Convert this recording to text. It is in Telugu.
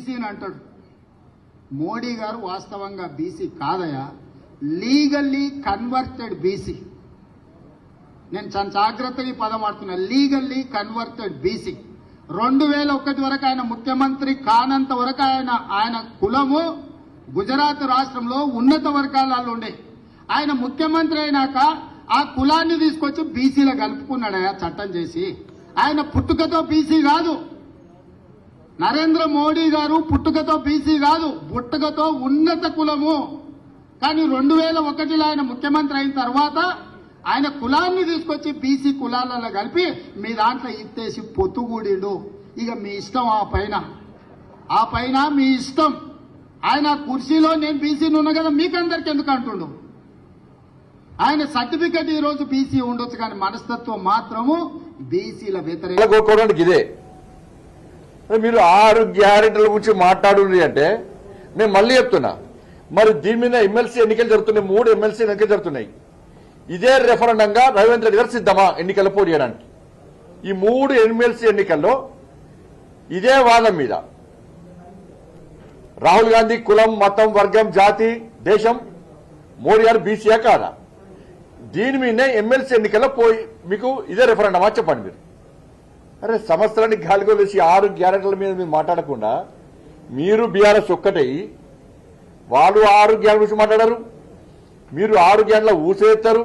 బీసీని అంటాడు. మోడీ గారు వాస్తవంగా బీసీ కాదయా, లీగల్లీ కన్వర్టెడ్ బీసీ. నేను చాలా జాగ్రత్తగా ఈ పదం వాడుతున్నా, లీగల్లీ కన్వర్టెడ్ బీసీ. 2001 వరకు ఆయన ముఖ్యమంత్రి కానంత వరకు ఆయన కులము గుజరాత్ రాష్ట్రంలో ఉన్నత వర్గాలలో ఉండే. ఆయన ముఖ్యమంత్రి అయినాక ఆ కులాన్ని తీసుకొచ్చి బీసీలో కలుపుకున్నాడయా చట్టం చేసి. ఆయన పుట్టుకతో బీసీ కాదు, నరేంద్ర మోడీ గారు పుట్టుకతో బీసీ కాదు, పుట్టుకతో ఉన్నత కులము. కానీ 2001లో ఆయన ముఖ్యమంత్రి అయిన తర్వాత ఆయన కులాన్ని తీసుకొచ్చి బీసీ కులాలలో కలిపి మీ దాంట్లో ఇత్తేసి పొత్తుగూడిండు. ఇక మీ ఇష్టం, ఆ పైన మీ ఇష్టం. ఆయన కుర్చీలో నేను బీసీని ఉన్నా కదా మీకందరికి ఎందుకు అంటుండు. ఆయన సర్టిఫికెట్ ఈ రోజు బీసీ ఉండొచ్చు, కానీ మనస్తత్వం మాత్రము బీసీల వ్యతిరేక. ఇదే మీరు 6 గ్యారెంటీల గురించి మాట్లాడుంది అంటే నేను మళ్ళీ చెప్తున్నా, మరి దీని మీద ఎమ్మెల్సీ ఎన్నికలు జరుగుతున్నాయి, 3 ఎమ్మెల్సీ ఎన్నికలు జరుగుతున్నాయి. ఇదే రెఫరెండంగా రవీంద్ర రెడ్డి గారు సిద్ధమా ఎన్నికల్లో పోటీ చేయడానికి? ఈ 3 ఎమ్మెల్సీ ఎన్నికల్లో ఇదే వాదం మీద రాహుల్ గాంధీ కులం, మతం, వర్గం, జాతి, దేశం, మోడీ గారు బీసీయా కాదా? దీని మీదనే ఎమ్మెల్సీ ఎన్నికల్లో పోయి మీకు ఇదే రెఫరెండమా చెప్పండి మీరు. అరే సంవత్సరానికి గాలిగో వేసి 6 గ్యారెంటీల మీద మీరు మాట్లాడకుండా మీరు బీఆర్ఎస్ ఒక్కటై వాళ్ళు 6 గ్యారెంటీ గురించి మాట్లాడారు, మీరు 6 గ్యారెంటీల ఊసేస్తారు.